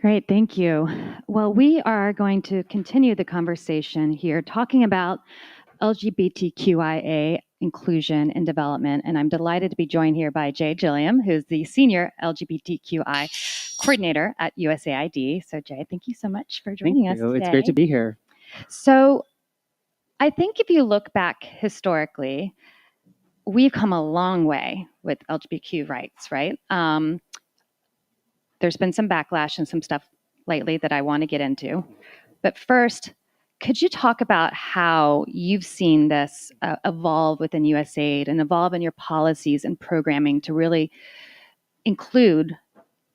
Great, thank you. Well, we are going to continue the conversation here talking about LGBTQIA inclusion and development. And I'm delighted to be joined here by Jay Gilliam, who's the Senior LGBTQI Coordinator at USAID. So, Jay, thank you so much for joining us today. It's great to be here. So, I think if you look back historically, we've come a long way with LGBTQ rights, right? There's been some backlash and some stuff lately that I want to get into. But first, could you talk about how you've seen this evolve within USAID and evolve in your policies and programming to really include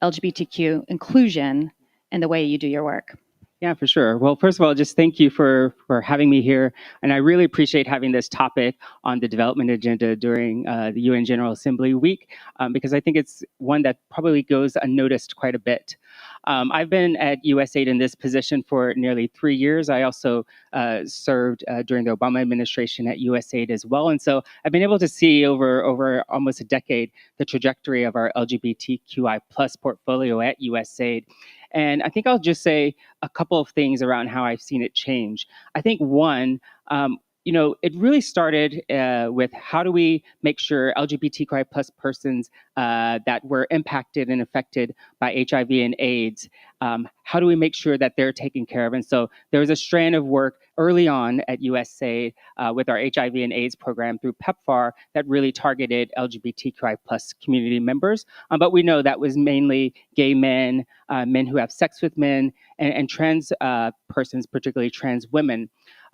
LGBTQ inclusion in the way you do your work? Yeah, for sure. Well, first of all, just thank you for having me here. And I really appreciate having this topic on the development agenda during the UN General Assembly week, because I think it's one that probably goes unnoticed quite a bit. I've been at USAID in this position for nearly 3 years. I also served during the Obama administration at USAID as well. And so I've been able to see over almost a decade the trajectory of our LGBTQI plus portfolio at USAID. And I think I'll just say a couple of things around how I've seen it change. I think one, it really started with how do we make sure LGBTQI plus persons that were impacted and affected by HIV and AIDS, how do we make sure that they're taken care of? And so there was a strand of work early on at USAID with our HIV and AIDS program through PEPFAR that really targeted LGBTQI plus community members. But we know that was mainly gay men, men who have sex with men, and trans persons, particularly trans women.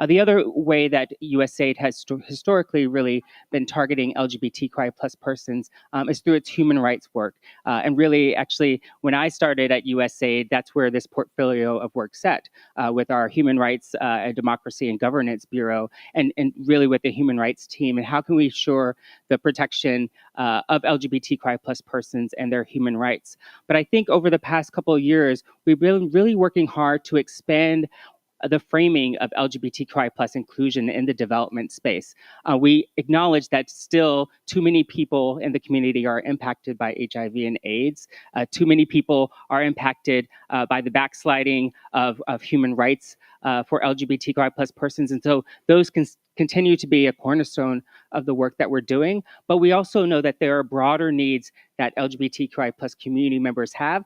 The other way that USAID has historically really been targeting LGBTQI plus persons is through its human rights work. And really, actually, when I started at USAID, that's where this portfolio of work set with our Human Rights, Democracy and Governance Bureau, and really with the Human Rights team. And how can we ensure the protection of LGBTQI plus persons and their human rights? But I think over the past couple of years, we've been really working hard to expand the framing of LGBTQI plus inclusion in the development space. We acknowledge that still too many people in the community are impacted by HIV and AIDS. Too many people are impacted by the backsliding of human rights for LGBTQI plus persons. And so those can continue to be a cornerstone of the work that we're doing. But we also know that there are broader needs that LGBTQI plus community members have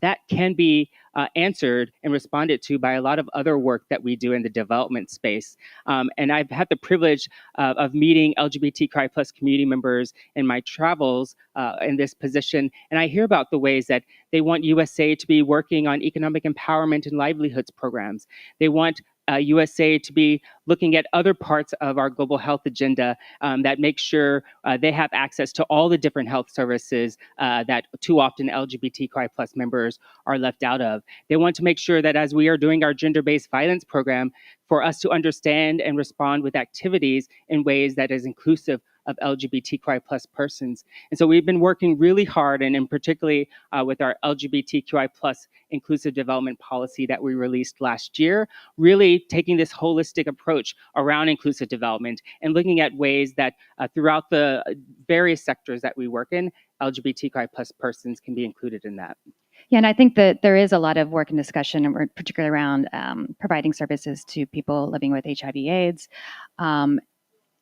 that can be answered and responded to by a lot of other work that we do in the development space. And I've had the privilege of meeting LGBTQI plus community members in my travels in this position. And I hear about the ways that they want USAID to be working on economic empowerment and livelihoods programs. They want USAID to be looking at other parts of our global health agenda that make sure they have access to all the different health services that too often LGBTQI plus members are left out of. They want to make sure that as we are doing our gender-based violence program, for us to understand and respond with activities in ways that is inclusive of LGBTQI plus persons. And so we've been working really hard, and particularly with our LGBTQI plus inclusive development policy that we released last year, really taking this holistic approach around inclusive development and looking at ways that throughout the various sectors that we work in, LGBTQI plus persons can be included in that. Yeah, and I think that there is a lot of work and discussion, particularly around providing services to people living with HIV/AIDS.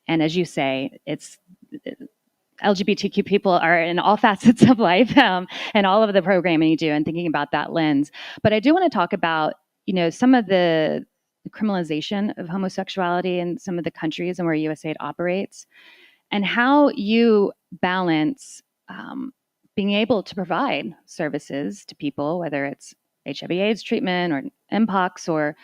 And as you say, it's LGBTQ people are in all facets of life and all of the programming you do and thinking about that lens. But I do want to talk about, some of the criminalization of homosexuality in some of the countries and where USAID operates and how you balance being able to provide services to people, whether it's HIV/AIDS treatment or MPOX or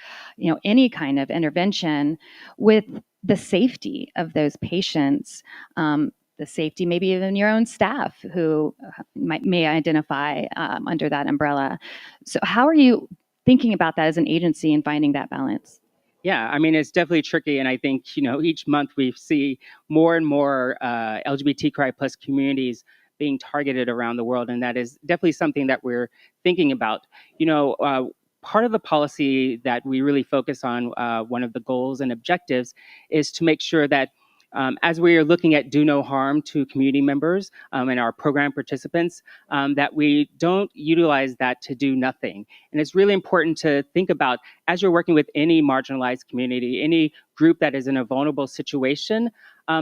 any kind of intervention, with the safety of those patients, the safety maybe even your own staff who may identify under that umbrella. So how are you thinking about that as an agency and finding that balance? Yeah, I mean, it's definitely tricky. And I think, each month we see more and more LGBTQI plus communities being targeted around the world. And that is definitely something that we're thinking about. Part of the policy that we really focus on, one of the goals and objectives is to make sure that as we are looking at do no harm to community members and our program participants, that we don't utilize that to do nothing. And it's really important to think about, as you're working with any marginalized community, any group that is in a vulnerable situation,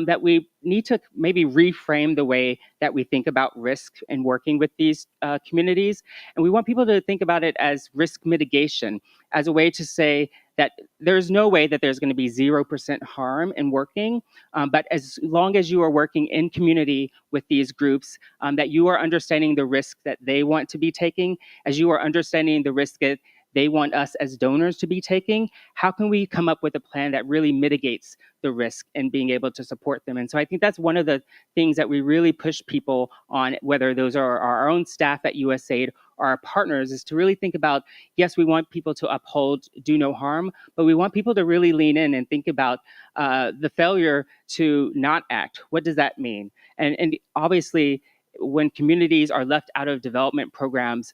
that we need to maybe reframe the way that we think about risk in working with these communities. And we want people to think about it as risk mitigation, as a way to say that there's no way that there's going to be 0% harm in working, but as long as you are working in community with these groups, that you are understanding the risk that they want to be taking, as you are understanding the risk that they want us as donors to be taking, how can we come up with a plan that really mitigates the risk and being able to support them? And so I think that's one of the things that we really push people on, whether those are our own staff at USAID or our partners, is to really think about, yes, we want people to uphold do no harm, but we want people to really lean in and think about the failure to not act. What does that mean? And obviously, when communities are left out of development programs,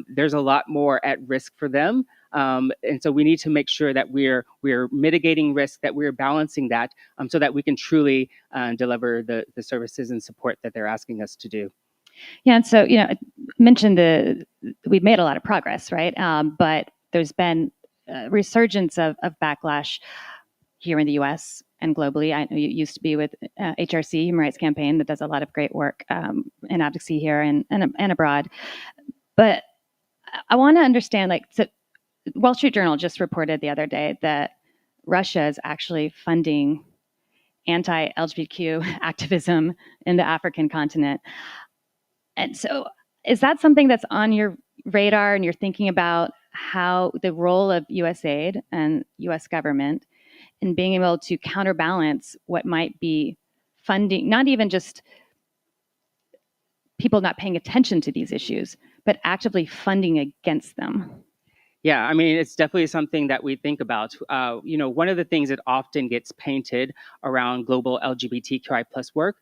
there's a lot more at risk for them. And so we need to make sure that we're mitigating risk, that we're balancing that, so that we can truly deliver the services and support that they're asking us to do. Yeah, and so I mentioned we've made a lot of progress, right? But there's been a resurgence of backlash here in the U.S. and globally. I know you used to be with HRC, Human Rights Campaign, that does a lot of great work in advocacy here and abroad. But I want to understand, so Wall Street Journal just reported the other day that Russia is actually funding anti-LGBTQ activism in the African continent. And so is that something that's on your radar and you're thinking about how the role of USAID and US government in being able to counterbalance what might be funding, not even just people not paying attention to these issues, but actively funding against them? Yeah, I mean, it's definitely something that we think about. One of the things that often gets painted around global LGBTQI plus work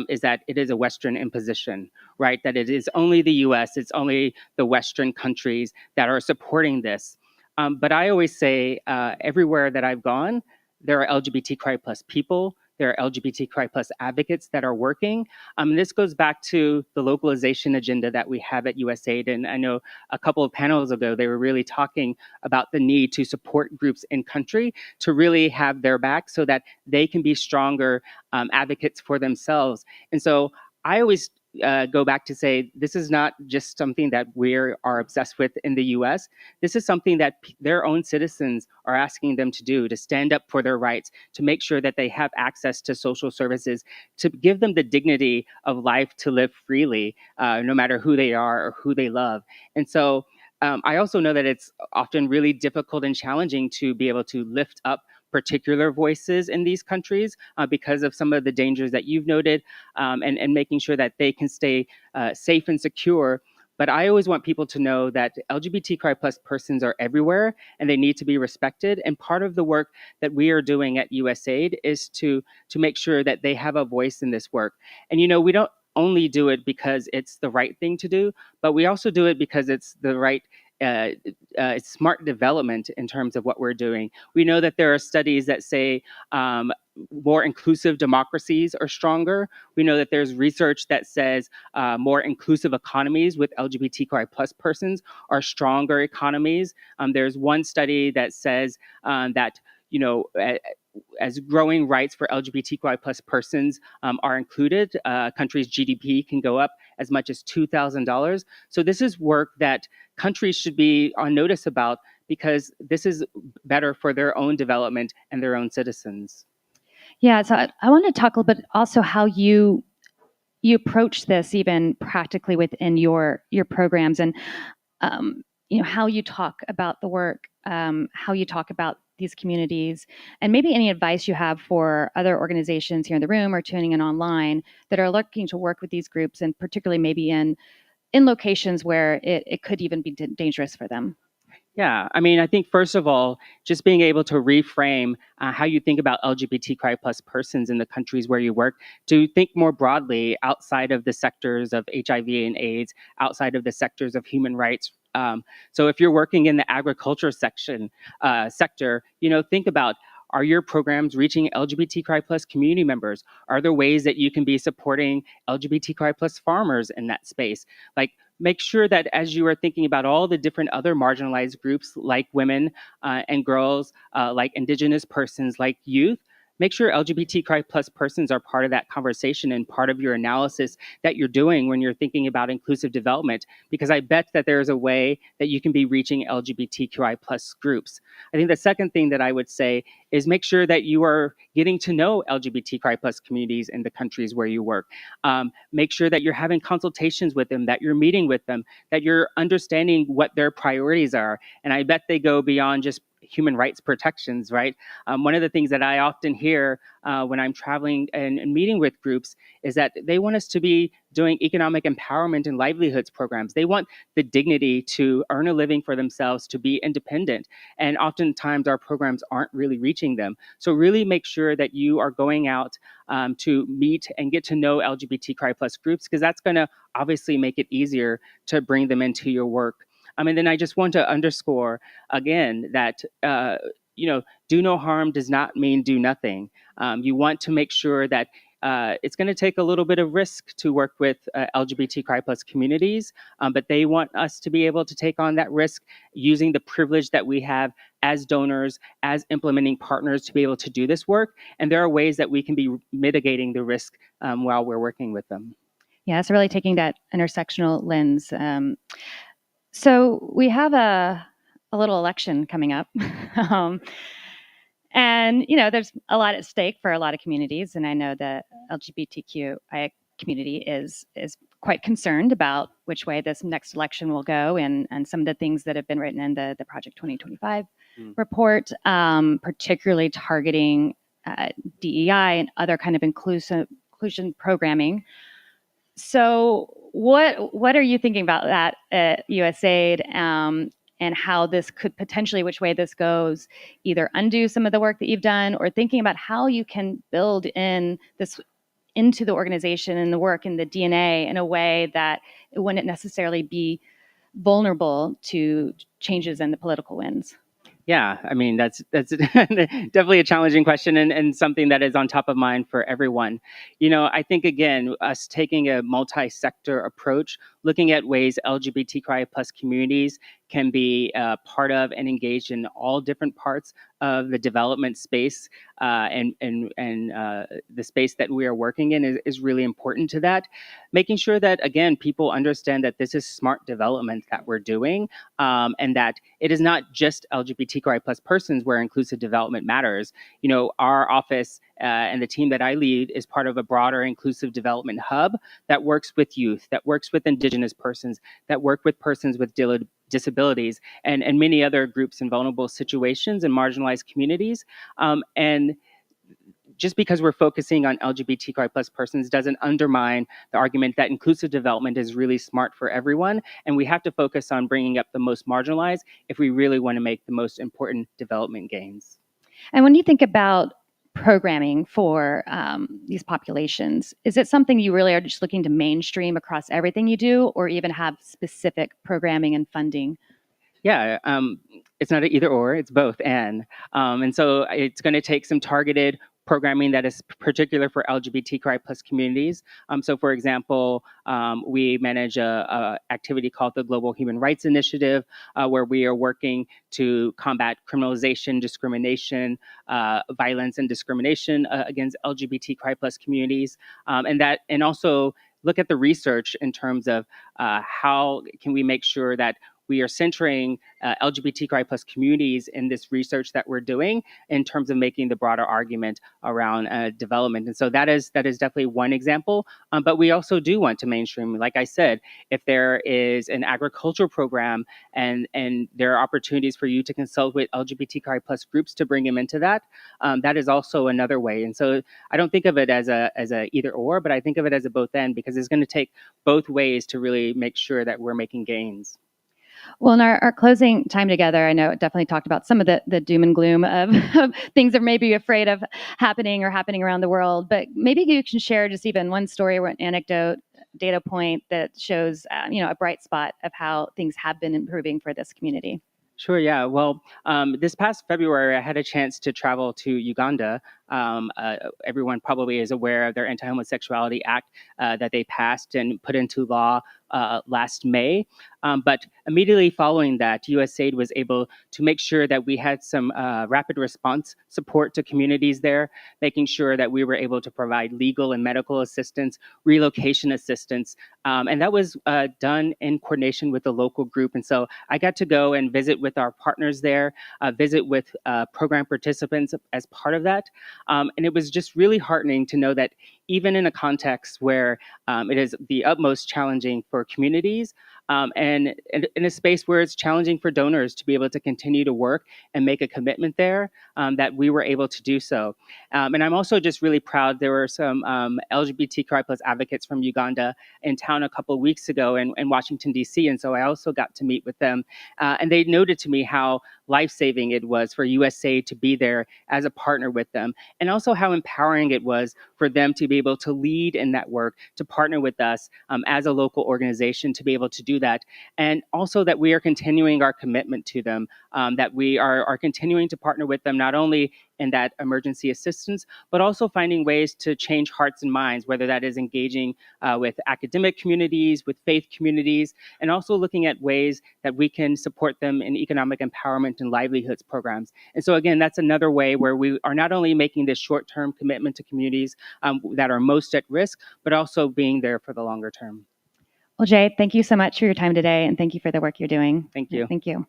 is that it is a Western imposition, right? That it is only the US, it's only the Western countries that are supporting this. But I always say everywhere that I've gone, there are LGBTQI plus people, there are LGBTQI plus advocates that are working. This goes back to the localization agenda that we have at USAID. And I know a couple of panels ago, they were really talking about the need to support groups in country to really have their back so that they can be stronger advocates for themselves. And so I always go back to say, this is not just something that we are obsessed with in the US. This is something that their own citizens are asking them to do, to stand up for their rights, to make sure that they have access to social services, to give them the dignity of life to live freely, no matter who they are or who they love. And so I also know that it's often really difficult and challenging to be able to lift up particular voices in these countries because of some of the dangers that you've noted, and making sure that they can stay safe and secure. But I always want people to know that LGBTQI plus persons are everywhere and they need to be respected. And part of the work that we are doing at USAID is to make sure that they have a voice in this work. And we don't only do it because it's the right thing to do, but we also do it because it's the right smart development in terms of what we're doing. We know that there are studies that say more inclusive democracies are stronger. We know that there's research that says more inclusive economies with LGBTQI plus persons are stronger economies. There's one study that says that as growing rights for LGBTQI plus persons are included, countries' GDP can go up as much as $2,000. So this is work that countries should be on notice about because this is better for their own development and their own citizens. Yeah, so I want to talk a little bit also how you approach this even practically within your programs, and how you talk about the work, how you talk about these communities, and maybe any advice you have for other organizations here in the room or tuning in online that are looking to work with these groups, and particularly maybe in locations where it could even be dangerous for them. Yeah, I mean, I think first of all, just being able to reframe how you think about LGBTQI plus persons in the countries where you work, to think more broadly outside of the sectors of HIV and AIDS, outside of the sectors of human rights. So if you're working in the agriculture sector, think about, Are your programs reaching LGBTQI plus community members? Are there ways that you can be supporting LGBTQI plus farmers in that space? Like, make sure that as you are thinking about all the different other marginalized groups like women and girls, like Indigenous persons, like youth, make sure LGBTQI plus persons are part of that conversation and part of your analysis that you're doing when you're thinking about inclusive development, because I bet that there is a way that you can be reaching LGBTQI plus groups. I think the second thing that I would say is make sure that you are getting to know LGBTQI plus communities in the countries where you work. Make sure that you're having consultations with them, that you're meeting with them, that you're understanding what their priorities are. And I bet they go beyond just human rights protections, right? One of the things that I often hear when I'm traveling and meeting with groups is that they want us to be doing economic empowerment and livelihoods programs. They want the dignity to earn a living for themselves, to be independent. And oftentimes our programs aren't really reaching them. So really make sure that you are going out to meet and get to know LGBTQI plus groups, because that's going to obviously make it easier to bring them into your work. And then I just want to underscore again that do no harm does not mean do nothing. You want to make sure that it's going to take a little bit of risk to work with LGBTQI plus communities, but they want us to be able to take on that risk using the privilege that we have as donors, as implementing partners to be able to do this work. And there are ways that we can be mitigating the risk while we're working with them. Yeah, so really taking that intersectional lens. So we have a little election coming up. And, there's a lot at stake for a lot of communities. And I know the LGBTQI community is quite concerned about which way this next election will go, and some of the things that have been written in the Project 2025 report, particularly targeting DEI and other kind of inclusion programming. So what are you thinking about that at USAID, and how this could potentially, which way this goes, either undo some of the work that you've done, or thinking about how you can build in this into the organization and the work and the DNA in a way that it wouldn't necessarily be vulnerable to changes in the political winds? Yeah, I mean, that's definitely a challenging question, and something that is on top of mind for everyone. I think, again, us taking a multi-sector approach, looking at ways LGBTQI plus communities can be part of and engaged in all different parts of the development space, and the space that we are working in is really important to that. Making sure that, again, people understand that this is smart development that we're doing, and that it is not just LGBTQI plus persons where inclusive development matters. Our office and the team that I lead is part of a broader inclusive development hub that works with youth, that works with Indigenous persons, that work with persons with disabilities, and many other groups in vulnerable situations and marginalized communities. And just because we're focusing on LGBTQI plus persons doesn't undermine the argument that inclusive development is really smart for everyone, and we have to focus on bringing up the most marginalized if we really want to make the most important development gains. And when you think about programming for these populations, is it something you really are just looking to mainstream across everything you do, or even have specific programming and funding? Yeah, it's not an either or, it's both and. And so it's going to take some targeted programming that is particular for LGBTQI plus communities. So for example, we manage a activity called the Global Human Rights Initiative, where we are working to combat criminalization, discrimination, violence and discrimination against LGBTQI plus communities. And also look at the research in terms of how can we make sure that we are centering LGBTQI plus communities in this research that we're doing in terms of making the broader argument around development. And so that is definitely one example. But we also do want to mainstream. Like I said, if there is an agricultural program and there are opportunities for you to consult with LGBTQI plus groups to bring them into that, that is also another way. And so I don't think of it as a either or, but I think of it as a both and, because it's going to take both ways to really make sure that we're making gains. Well, in our closing time together, I know it definitely talked about some of the doom and gloom of things that may be afraid of happening around the world. But maybe you can share just even one story or an anecdote, data point that shows, a bright spot of how things have been improving for this community. Sure, yeah. Well, this past February, I had a chance to travel to Uganda. Everyone probably is aware of their Anti-Homosexuality Act that they passed and put into law last May. But immediately following that, USAID was able to make sure that we had some rapid response support to communities there, making sure that we were able to provide legal and medical assistance, relocation assistance, and that was done in coordination with the local group. And so I got to go and visit with our partners there, visit with program participants as part of that. And it was just really heartening to know that even in a context where it is the utmost challenging for communities, and in a space where it's challenging for donors to be able to continue to work and make a commitment there, that we were able to do so. And I'm also just really proud. There were some LGBTQI plus advocates from Uganda in town a couple of weeks ago in Washington, D.C. And so I also got to meet with them. And they noted to me how life-saving it was for USAID to be there as a partner with them, and also how empowering it was for them to be able to lead in that work, to partner with us as a local organization to be able to do that. And also that we are continuing our commitment to them, that we are continuing to partner with them, not only in that emergency assistance, but also finding ways to change hearts and minds, whether that is engaging with academic communities, with faith communities, and also looking at ways that we can support them in economic empowerment and livelihoods programs. And so again, that's another way where we are not only making this short-term commitment to communities that are most at risk, but also being there for the longer term. Well, Jay, thank you so much for your time today, and thank you for the work you're doing. Thank you. Thank you.